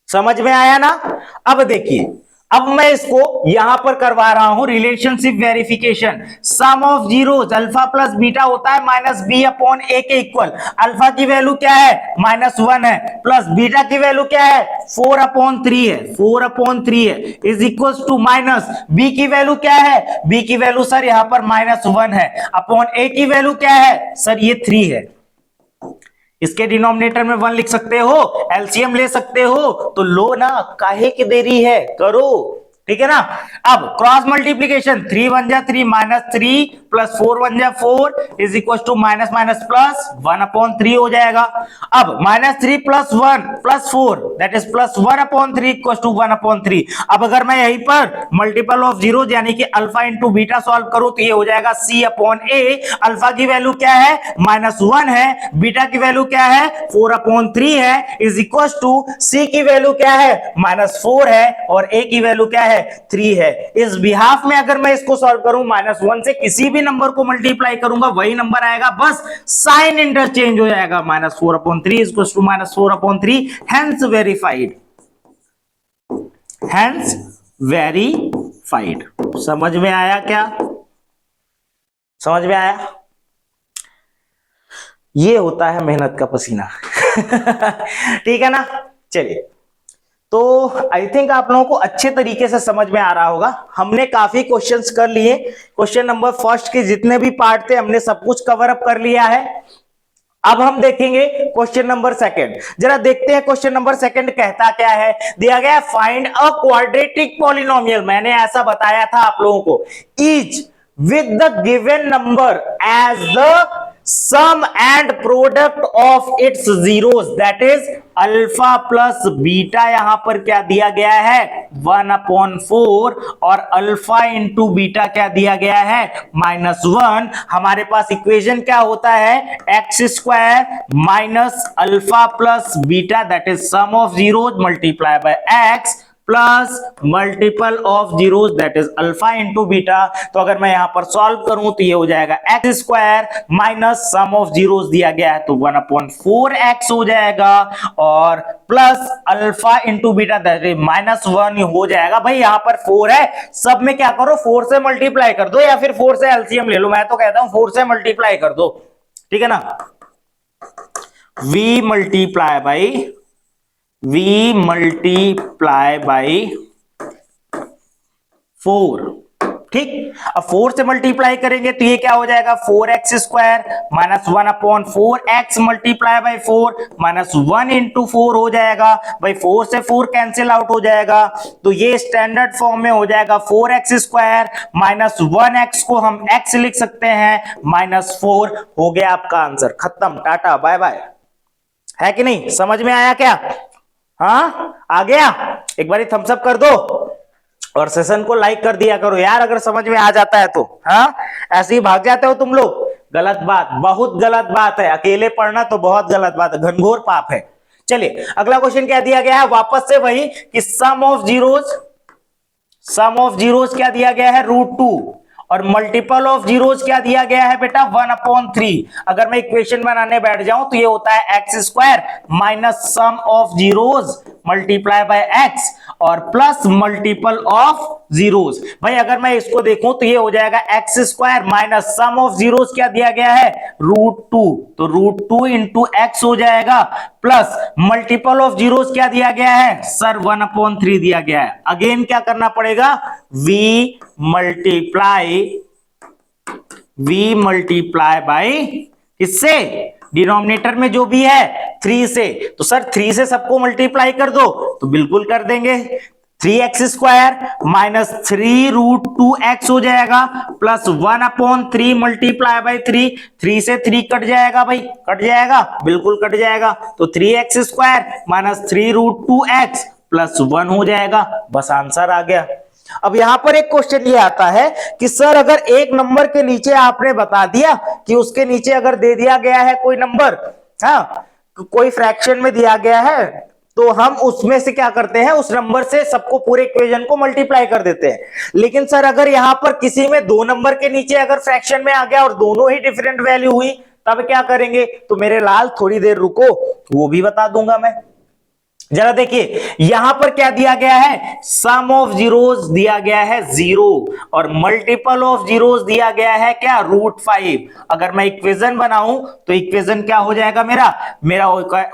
समझ में आया ना। अब देखिए, अब मैं इसको यहां पर करवा रहा हूं relationship verification. Sum of zeros alpha plus beta होता है -b/a के इक्वल। अल्फा की वैल्यू क्या है, -1 है, प्लस बीटा की वैल्यू क्या है, 4/3 है, 4/3 है, is equal to minus B की वैल्यू क्या है, बी की वैल्यू सर यहां पर -1 है, अपॉन ए की वैल्यू क्या है सर, ये 3 है। इसके डिनोमिनेटर में 1 लिख सकते हो, एलसीएम ले सकते हो, तो लो ना, काहे की देरी है, करो, ठीक है ना। अब क्रॉस मल्टीप्लीकेशन, 3 1 जा 3 -3 प्लस 4 1 जा 4 is equal to minus minus plus 1/3 हो जाएगा। अब -3 plus 1 plus 4 that is plus 1/3 equal to 1/3। अब अगर मैं यहीं पर मल्टीपल ऑफ जीरो यानी कि अल्फा इंटू बीटा सॉल्व करूं तो ये हो जाएगा c/a। अल्फा की वैल्यू क्या है, -1 है, बीटा की वैल्यू क्या है, 4/3 है, इज इक्वल टू c की वैल्यू क्या है, -4 है, और a की वैल्यू क्या है, 3 है। इस बिहाफ में अगर मैं इसको सॉल्व करूं, -1 से किसी भी नंबर को मल्टीप्लाई करूंगा वही नंबर आएगा, बस साइन इंटरचेंज हो जाएगा, -4/3 equal to -4/3, hence verified, hence verified. समझ में आया क्या, समझ में आया। ये होता है मेहनत का पसीना ठीक है ना। चलिए, तो आई थिंक आप लोगों को अच्छे तरीके से समझ में आ रहा होगा। हमने काफी क्वेश्चंस कर लिए, क्वेश्चन नंबर फर्स्ट के जितने भी पार्ट थे हमने सब कुछ कवर अप कर लिया है। अब हम देखेंगे क्वेश्चन नंबर सेकंड। जरा देखते हैं क्वेश्चन नंबर सेकंड कहता क्या है। दिया गया है फाइंड अ क्वाड्रेटिक पॉलिनोमियल। मैंने ऐसा बताया था आप लोगों को, each with the given number as the sum and product of its zeros, that is alpha plus beta. यहां पर क्या दिया गया है, 1/4, और अल्फा इंटू बीटा क्या दिया गया है, -1। हमारे पास इक्वेशन क्या होता है, x² minus alpha plus beta that is sum of zeros multiply by x plus multiple of zeros that is alpha into beta. तो अगर मैं यहां पर सॉल्व करूं तो ये हो जाएगा x² minus sum of zeros दिया गया है तो 1/4x हो जाएगा, और plus alpha into beta that is -1 हो जाएगा। भाई यहां पर 4 है, सब में क्या करो 4 से मल्टीप्लाई कर दो, या फिर 4 से एलसीएम ले लो। मैं तो कहता हूं 4 से मल्टीप्लाई कर दो, ठीक है ना। v मल्टीप्लाई बाई 4, ठीक। अब 4 से मल्टीप्लाई करेंगे तो ये क्या हो जाएगा, 4x² minus 1/4x multiply by 4 -1 into 4 हो जाएगा। भाई 4 से 4 कैंसिल आउट हो जाएगा, तो ये स्टैंडर्ड फॉर्म में हो जाएगा 4x² माइनस 1x को हम x लिख सकते हैं, -4 हो गया आपका आंसर। खत्म, टाटा बाय बाय। है कि नहीं, समझ में आया क्या, हाँ आ गया। एक बारी थम्स अप कर दो और सेशन को लाइक कर दिया करो यार, अगर समझ में आ जाता है तो। हाँ, ऐसे ही भाग जाते हो तुम लोग, गलत बात, बहुत गलत बात है। अकेले पढ़ना तो बहुत गलत बात है, घनघोर पाप है। चलिए अगला क्वेश्चन क्या दिया गया है, वापस से वही कि सम ऑफ जीरोस क्या दिया गया है, √2, और मल्टीपल ऑफ जीरोस क्या दिया गया है बेटा, 1/3। अगर मैं इक्वेशन बनाने बैठ जाऊं तो ये होता है x² minus sum of zeros multiply by x और प्लस मल्टीपल ऑफ जीरोस। भाई अगर मैं इसको देखूं तो ये हो जाएगा x² minus sum of zeros क्या दिया गया है, √2, तो √2 इंटू x हो जाएगा, प्लस मल्टीपल ऑफ जीरोस क्या दिया गया है सर, 1/3 दिया गया है। अगेन क्या करना पड़ेगा, v मल्टीप्लाई बाई किससे, डिनोमिनेटर में जो भी है 3 से, तो सर 3 से सबको मल्टीप्लाई कर दो, तो बिल्कुल कर देंगे। 3x² माइनस 3√2x हो जाएगा प्लस 1/3 मल्टीप्लाई बाई 3, 3 से 3 कट जाएगा भाई, कट जाएगा, बिल्कुल कट जाएगा। तो 3x² माइनस 3√2x प्लस 1 हो जाएगा, बस आंसर आ गया। अब यहां पर एक क्वेश्चन ये आता है कि सर अगर एक नंबर के नीचे आपने बता दिया कि उसके नीचे अगर दे दिया गया है कोई नंबर, हाँ कोई फ्रैक्शन में दिया गया है, तो हम उसमें से क्या करते हैं, उस नंबर से सबको पूरे इक्वेशन को मल्टीप्लाई कर देते हैं। लेकिन सर अगर यहां पर किसी में 2 नंबर के नीचे अगर फ्रैक्शन में आ गया और दोनों ही डिफरेंट वैल्यू हुई, तब क्या करेंगे? तो मेरे लाल थोड़ी देर रुको, वो भी बता दूंगा मैं। जरा देखिए यहां पर क्या दिया गया है, सम ऑफ जीरोस दिया गया है 0 और मल्टीपल ऑफ जीरोस दिया गया है क्या, √5। अगर मैं इक्वेशन बनाऊं तो इक्वेशन क्या हो जाएगा मेरा,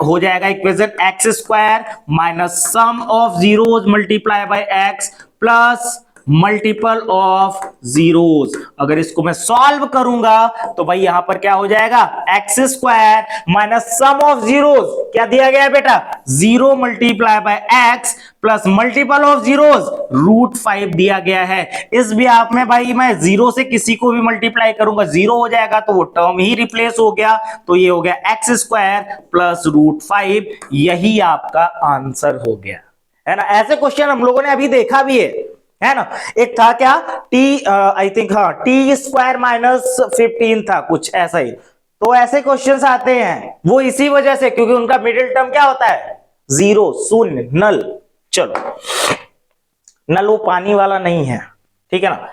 हो जाएगा equation x² minus sum of zeros multiply by x plus multiple of zeros. अगर इसको मैं सॉल्व करूंगा तो भाई यहां पर क्या हो जाएगा, x² minus sum of zeros, क्या दिया गया है बेटा, 0 multiply by x plus multiple of zeros √5 दिया गया है। इस बिहाफ में भाई मैं 0 से किसी को भी मल्टीप्लाई करूंगा 0 हो जाएगा, तो वो टर्म ही रिप्लेस हो गया, तो ये हो गया x² प्लस √5, यही आपका आंसर हो गया, है ना। ऐसे क्वेश्चन हम लोगों ने अभी देखा भी है ना। एक था क्या, आई थिंक हाँ t² माइनस 15 था, कुछ ऐसा ही। तो ऐसे क्वेश्चंस आते हैं वो इसी वजह से, क्योंकि उनका मिडिल टर्म क्या होता है, 0, शून्य, नल। चलो नल वो पानी वाला नहीं है, ठीक है ना।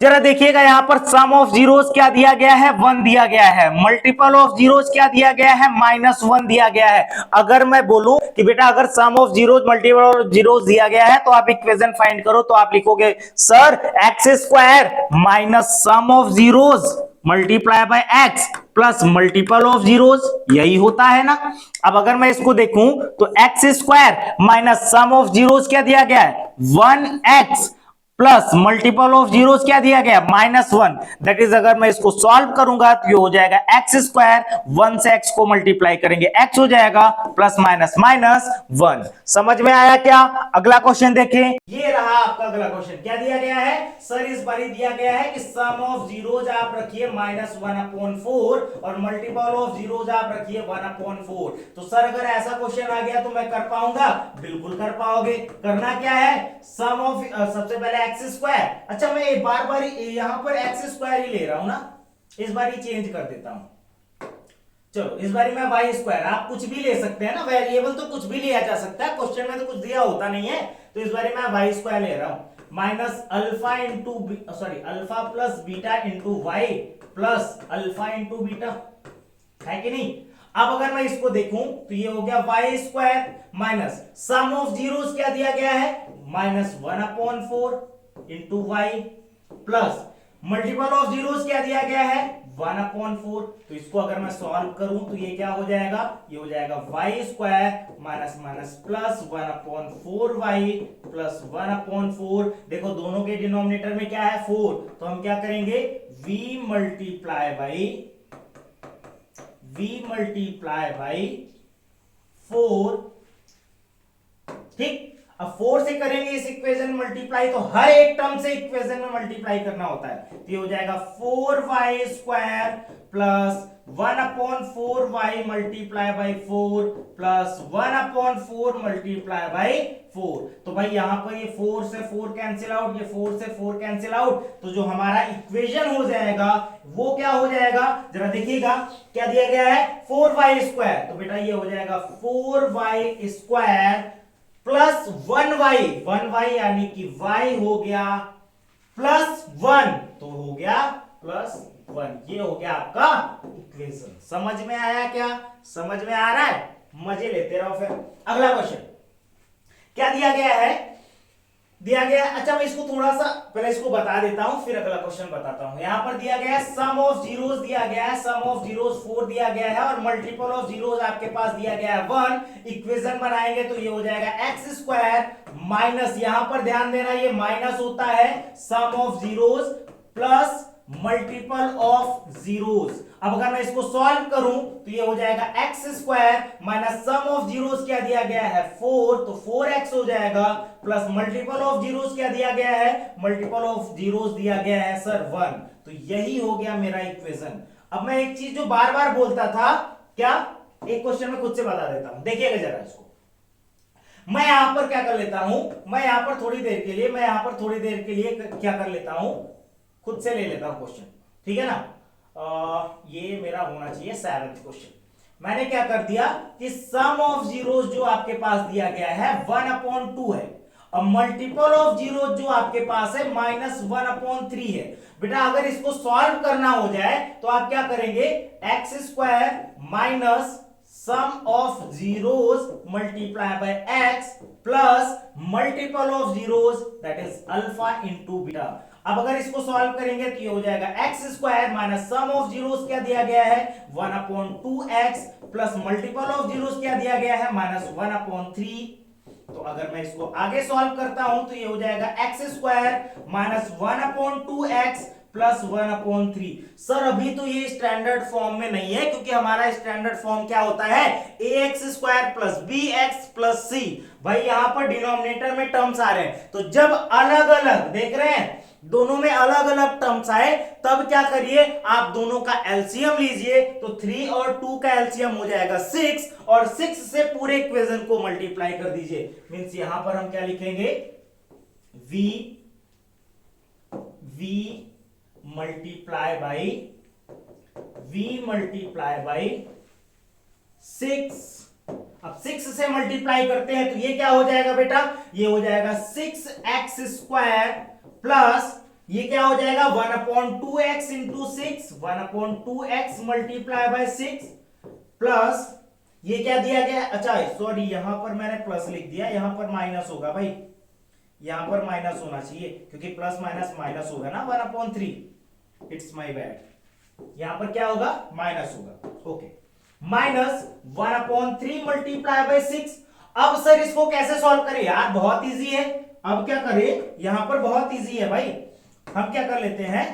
जरा देखिएगा यहां पर सम ऑफ जीरोस क्या दिया गया है, 1 दिया गया है। मल्टीपल ऑफ जीरोस क्या दिया गया है, -1 दिया गया है। अगर मैं बोलूं कि बेटा अगर sum of zeros multiple of zeros दिया गया है तो आप इक्वेशन फाइंड करो, तो आप लिखोगे sir x² minus sum of zeros multiply by x plus multiple of zeros, यही होता है ना। अब अगर मैं इसको देखूं तो x² minus sum of zeros क्या दिया गया है, 1x plus multiple of zeros क्या दिया गया, -1। दैट इज अगर मैं इसको सॉल्व करूंगा तो ये हो जाएगा x², 1 से x को मल्टीप्लाई करेंगे x हो जाएगा प्लस माइनस -1। समझ में आया क्या? अगला क्वेश्चन देखें, ये रहा आपका अगला क्वेश्चन। क्या दिया गया है सर, इस बार दिया गया है कि सम ऑफ जीरोस आप रखिए -1/4 और मल्टीपल ऑफ जीरोस आप रखिए 1/4। तो सर अगर ऐसा क्वेश्चन आ गया तो मैं कर पाऊंगा, बिल्कुल कर पाओगे। करना क्या है, सम ऑफ सबसे पहले x², अच्छा मैं एक बार यहां पर x² ही ले रहा हूं ना, इस बार ही चेंज कर देता हूं। चलो इस बार मैं y², आप कुछ भी ले सकते हैं ना, वेरिएबल तो कुछ भी लिया जा सकता है, क्वेश्चन में तो कुछ दिया होता नहीं है। तो इस बार मैं y² ले रहा हूं, minus alpha into alpha plus beta into Y plus alpha into beta, है कि नहीं। अब अगर मैं इसको देखूं तो ये हो गया y² minus sum of zeros क्या दिया गया है, -1/4 into Y plus multiple of zeros क्या दिया गया है, 1/4। तो इसको अगर मैं सॉल्व करूं तो ये क्या हो जाएगा, ये हो जाएगा y² minus minus plus 1/4y plus 1/4। देखो दोनों के डिनोमिनेटर में क्या है, 4, तो हम क्या करेंगे, v मल्टीप्लाई बाई 4, ठीक। अब 4 से करेंगे इस इक्वेशन में मल्टीप्लाई, तो हर एक टर्म से इक्वेशन में मल्टीप्लाई करना होता है। तो ये हो जाएगा 4y² plus 1/4y multiply by 4 plus 1/4 multiply by 4। तो भाई यहां पर ये 4 से 4 कैंसिल आउट, ये 4 से 4 कैंसिल आउट, तो जो हमारा इक्वेशन हो जाएगा वो क्या हो जाएगा, जरा देखिएगा क्या दिया गया है, 4y²। तो बेटा ये हो जाएगा 4y² प्लस 1y यानी कि y हो गया प्लस 1, तो हो गया प्लस 1। ये हो गया आपका इक्वेशन। समझ में आया क्या, समझ में आ रहा है, मजे लेते रहो। फिर अगला क्वेश्चन क्या दिया गया है, दिया गया, अच्छा मैं इसको थोड़ा सा पहले इसको बता देता हूं, फिर अगला क्वेश्चन बताता हूं। यहां पर दिया गया है सम ऑफ जीरोस दिया गया है, सम ऑफ जीरोस 4 दिया गया है और मल्टीपल ऑफ जीरोस आपके पास दिया गया है 1। इक्वेशन बनाएंगे तो ये हो जाएगा x² माइनस, यहां पर ध्यान देना ये माइनस होता है, sum of zeros plus multiple of zeros. अब अगर मैं इसको सॉल्व करूं तो ये हो जाएगा x square minus sum of zeros क्या दिया गया है 4, तो 4x हो जाएगा प्लस मल्टीपल ऑफ जीरोस क्या दिया गया है, मल्टीपल ऑफ जीरोस दिया गया है सर 1। तो यही हो गया मेरा इक्वेशन। अब मैं एक चीज जो बार बार बोलता था, क्या, एक क्वेश्चन में खुद से बता देता हूं, देखिएगा जरा इसको। मैं यहां पर क्या कर लेता हूं, मैं यहां पर थोड़ी देर के लिए, मैं यहां पर थोड़ी देर के लिए क्या कर लेता हूं, खुद से ले लेता हूं क्वेश्चन, ठीक है ना। ये मेरा होना चाहिए 7th क्वेश्चन। मैंने क्या कर दिया कि सम ऑफ जीरोस जो आपके पास दिया गया है 1/2 है, और मल्टीपल ऑफ जीरो जो आपके पास है -1/3 है। बेटा अगर इसको सॉल्व करना हो जाए तो आप क्या करेंगे, x square minus sum of zeros multiply bye x plus multiple of zeros that is alpha into beta. अब अगर इसको सॉल्व करेंगे तो ये हो जाएगा x square minus sum of zeros क्या दिया गया है 1/2x plus multiple of zeros क्या दिया गया है -1/3। तो अगर मैं इसको आगे सॉल्व करता हूं तो ये हो जाएगा x square minus 1/2x plus 1/3। Sir अभी तो ये स्टैंडर्ड फॉर्म में नहीं है, क्योंकि हमारा स्टैंडर्ड फॉर्म क्या होता है, ax square plus bx plus c। भाई यहां पर डिनोमिनेटर में टर्म्स आ रहे हैं, तो जब अलग अलग देख रहे हैं, दोनों में अलग अलग टर्म्स आए, तब क्या करिए, आप दोनों का एलसीएम लीजिए। तो 3 और 2 का एलसीएम हो जाएगा 6, और 6 से पूरे इक्वेशन को मल्टीप्लाई कर दीजिए। मींस यहां पर हम क्या लिखेंगे, v मल्टीप्लाई बाई 6। अब 6 से मल्टीप्लाई करते हैं तो ये क्या हो जाएगा बेटा, ये हो जाएगा 6x स्क्वायर प्लस ये क्या हो जाएगा 1/2x into 6, 1/2x multiply by 6 plus ये क्या दिया गया, अच्छा सॉरी यहां पर मैंने प्लस लिख दिया, यहां पर माइनस होगा भाई, यहां पर माइनस होना चाहिए क्योंकि प्लस माइनस माइनस होगा ना 1/3, इट्स माय बैड। यहां पर क्या होगा, माइनस होगा, ओके, माइनस 1/3 मल्टीप्लाई बाय 6। अब सर इसको कैसे सॉल्व करें यार, बहुत इजी है। अब क्या करें, यहां पर बहुत इजी है भाई, हम क्या कर लेते हैं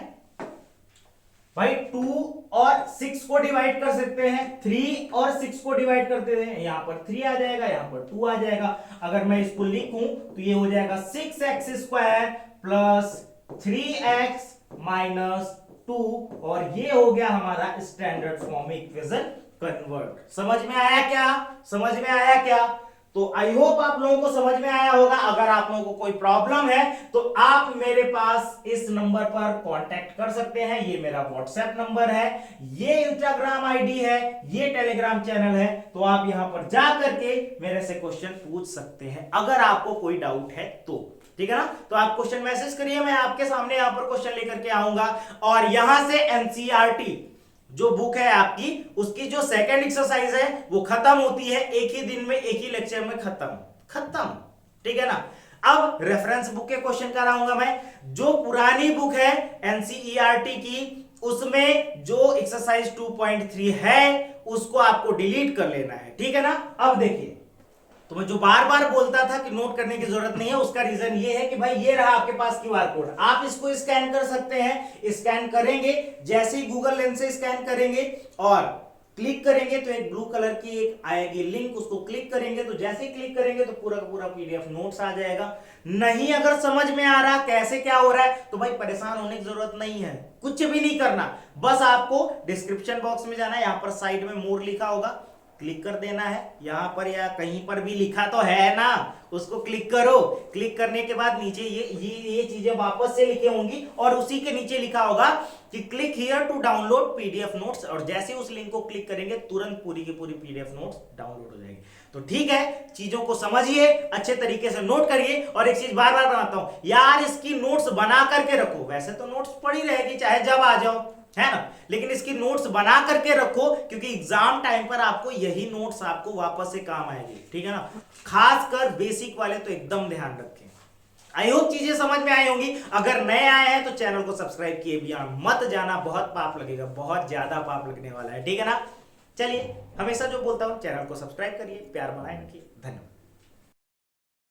भाई, 2 और 6 को डिवाइड कर सकते हैं, 3 और 6 को डिवाइड करते हैं, यहां पर 3 आ जाएगा, यहां पर 2 आ जाएगा। अगर मैं इसको लिखूं तो ये हो जाएगा 6x square plus 3x minus 2, और ये हो गया हमारा स्टैंडर्ड फॉर्म में इक्वेशन कन्वर्ट। समझ में आया क्या, समझ में आया क्या? तो आई होप आप लोगों को समझ में आया होगा। अगर आप लोगों को कोई प्रॉब्लम है तो आप मेरे पास इस नंबर पर कांटेक्ट कर सकते हैं। ये मेरा व्हाट्सएप नंबर है, ये इंस्टाग्राम आईडी है, ये टेलीग्राम चैनल है। तो आप यहां पर जा करके मेरे से क्वेश्चन पूछ सकते हैं अगर आपको कोई डाउट है तो, ठीक है ना। तो आप क्वेश्चन मैसेज करिए, मैं आपके सामने यहां पर क्वेश्चन लेकर के आऊंगा। और यहां से एनसीईआरटी जो बुक है आपकी, उसकी जो सेकंड एक्सरसाइज है वो खत्म होती है एक ही दिन में, एक ही लेक्चर में खत्म, ठीक है ना। अब रेफरेंस बुक के क्वेश्चन कराऊंगा मैं। जो पुरानी बुक है एनसीईआरटी की, उसमें जो एक्सरसाइज 2.3 है उसको आपको डिलीट कर लेना है, ठीक है ना। अब देखिए, तो मैं जो बार बार बोलता था कि नोट करने की जरूरत नहीं है, उसका रीजन ये है कि भाई ये रहा आपके पास क्यूआर कोड, आप इसको स्कैन कर सकते हैं। स्कैन करेंगे, जैसे ही गूगल लेंस से स्कैन करेंगे और क्लिक करेंगे तो एक ब्लू कलर की एक आएगी लिंक, उसको क्लिक करेंगे तो जैसे ही क्लिक करेंगे तो पूरा का पूरा पीडीएफ नोट्स आ जाएगा। नहीं अगर समझ में आ रहा कैसे क्या हो रहा है तो भाई परेशान होने की जरूरत नहीं है, कुछ भी नहीं करना, बस आपको डिस्क्रिप्शन बॉक्स में जाना है, यहां पर साइड में मोर लिखा होगा, क्लिक कर देना है। यहां पर या कहीं पर भी लिखा तो है ना, उसको क्लिक करो। क्लिक करने के बाद नीचे ये चीजें वापस से लिखी होंगी और उसी के नीचे लिखा होगा कि click here to download PDF notes, और जैसे उस लिंक को क्लिक करेंगे तुरंत पूरी की पूरी पीडीएफ नोट्स डाउनलोड हो जाएगी। तो ठीक है, चीजों को समझिए, अच्छे तरीके से नोट करिए। और एक चीज बार बार बनाता हूं यार, इसकी नोट्स बना करके रखो। वैसे तो नोट्स पड़ी रहेगी चाहे जब आ जाओ, है ना, लेकिन इसकी नोट्स बना करके रखो, क्योंकि एग्जाम टाइम पर आपको यही नोट्स आपको वापस से काम आएंगे, ठीक है ना। खासकर बेसिक वाले तो एकदम ध्यान रखें। आई होप चीजें समझ में आई होंगी। अगर नए आए हैं तो चैनल को सब्सक्राइब किए बिना मत जाना, बहुत पाप लगेगा, बहुत ज्यादा पाप लगने वाला है, ठीक है ना। चलिए, हमेशा जो बोलता हूं चैनल को सब्सक्राइब करिए, प्यार बनाए रखिए, धन्यवाद।